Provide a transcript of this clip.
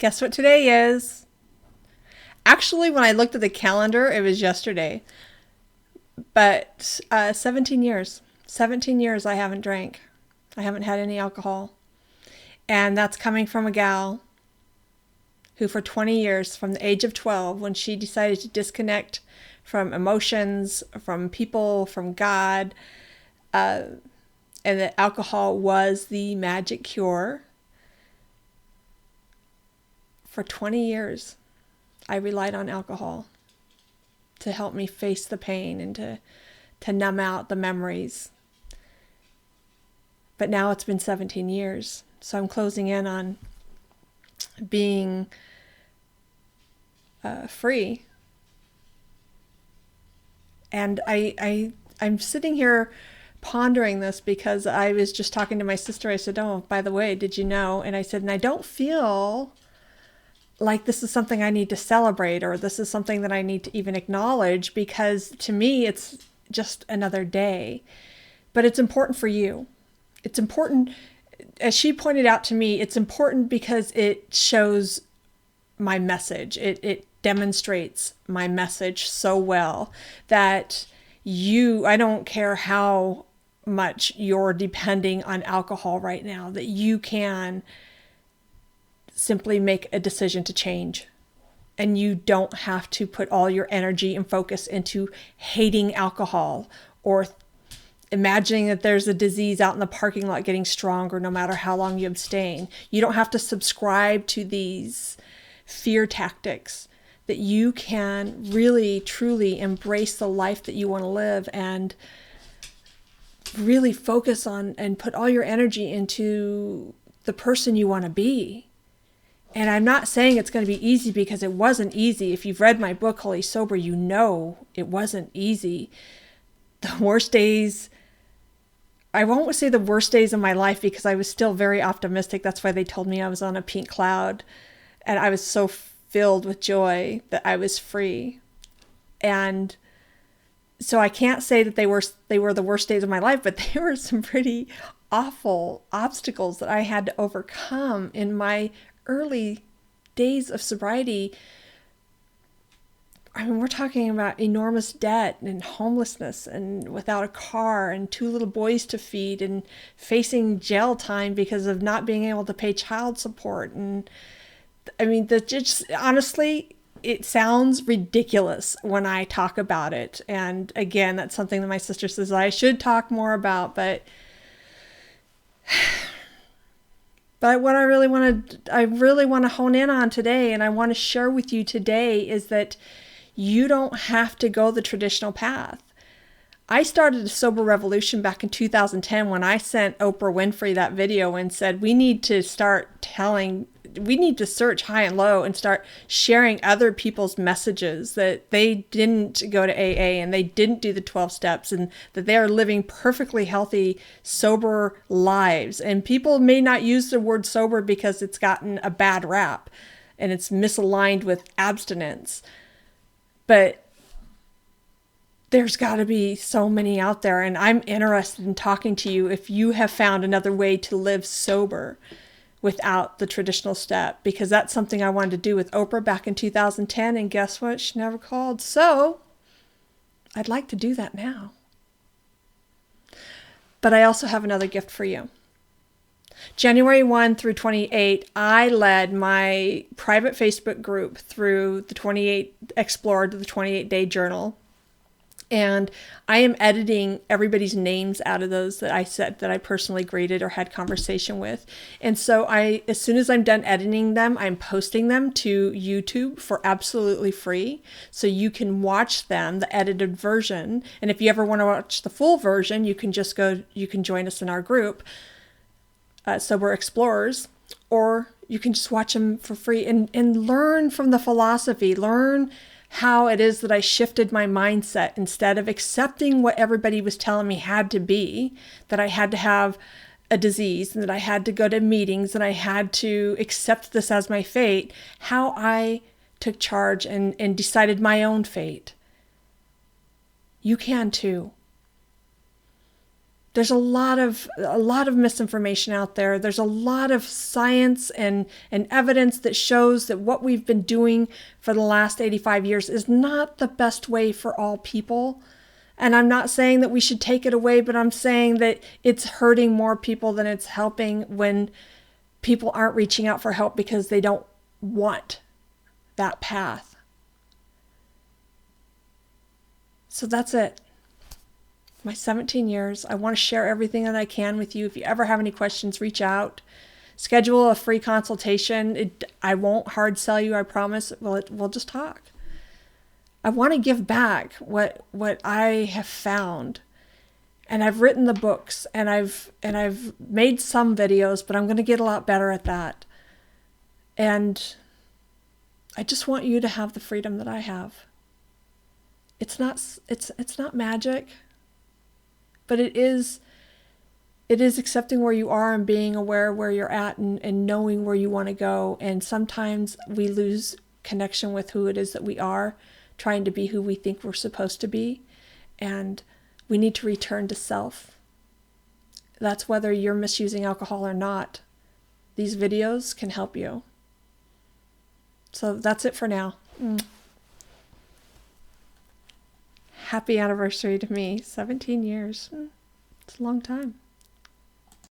Guess what today is? Actually, when I looked at the calendar, it was yesterday. But 17 years. 17 years I haven't drank. I haven't had any alcohol. And that's coming from a gal who for 20 years, from the age of 12, when she decided to disconnect from emotions, from people, from God, and that alcohol was the magic cure, for 20 years, I relied on alcohol to help me face the pain and to numb out the memories. But now it's been 17 years, so I'm closing in on being free. And I'm sitting here pondering this because I was just talking to my sister. I said, oh, by the way, did you know? And I said, and I don't feel like this is something I need to celebrate or this is something that I need to even acknowledge, because to me, it's just another day. But it's important for you. It's important, as she pointed out to me, it's important because it shows my message. It demonstrates my message so well that I don't care how much you're depending on alcohol right now, that you can simply make a decision to change. And you don't have to put all your energy and focus into hating alcohol or imagining that there's a disease out in the parking lot getting stronger no matter how long you abstain. You don't have to subscribe to these fear tactics, that you can really, truly embrace the life that you want to live and really focus on and put all your energy into the person you want to be. And I'm not saying it's going to be easy, because it wasn't easy. If you've read my book, Holy Sober, you know it wasn't easy. The worst days, I won't say the worst days of my life, because I was still very optimistic. That's why they told me I was on a pink cloud. And I was so filled with joy that I was free. And so I can't say that they were the worst days of my life, but they were some pretty awful obstacles that I had to overcome in my early days of sobriety. I mean, we're talking about enormous debt and homelessness and without a car and 2 little boys to feed and facing jail time because of not being able to pay child support. And I mean, just honestly, it sounds ridiculous when I talk about it. And again, that's something that my sister says I should talk more about, but what I really want to hone in on today, and I want to share with you today, is that you don't have to go the traditional path. I started a sober revolution back in 2010 when I sent Oprah Winfrey that video and said, we need to search high and low and start sharing other people's messages, that they didn't go to AA and they didn't do the 12 steps and that they are living perfectly healthy, sober lives. And people may not use the word sober because it's gotten a bad rap and it's misaligned with abstinence. But there's got to be so many out there, and I'm interested in talking to you if you have found another way to live sober without the traditional step, because that's something I wanted to do with Oprah back in 2010, and guess what? She never called. So I'd like to do that now. But I also have another gift for you. January 1 through 28, I led my private Facebook group through the 28 Explore to the 28-day journal. And I am editing everybody's names out of those that I said that I personally greeted or had conversation with. And so as soon as I'm done editing them, I'm posting them to YouTube for absolutely free. So you can watch them, the edited version. And if you ever want to watch the full version, you can join us in our group, Sober Explorers, or you can just watch them for free and learn from the philosophy, learn how it is that I shifted my mindset. Instead of accepting what everybody was telling me had to be, that I had to have a disease and that I had to go to meetings and I had to accept this as my fate, how I took charge and decided my own fate. You can too. There's a lot of misinformation out there. There's a lot of science and evidence that shows that what we've been doing for the last 85 years is not the best way for all people. And I'm not saying that we should take it away, but I'm saying that it's hurting more people than it's helping when people aren't reaching out for help because they don't want that path. So that's it. My 17 years. I want to share everything that I can with you. If you ever have any questions, reach out. Schedule a free consultation. I won't hard sell you, I promise. We'll just talk. I want to give back what I have found. And I've written the books and I've made some videos, but I'm going to get a lot better at that. And I just want you to have the freedom that I have. It's not magic. But it is accepting where you are and being aware of where you're at and knowing where you want to go. And sometimes we lose connection with who it is that we are, trying to be who we think we're supposed to be. And we need to return to self. That's whether you're misusing alcohol or not. These videos can help you. So that's it for now. Happy anniversary to me. 17 years. It's a long time.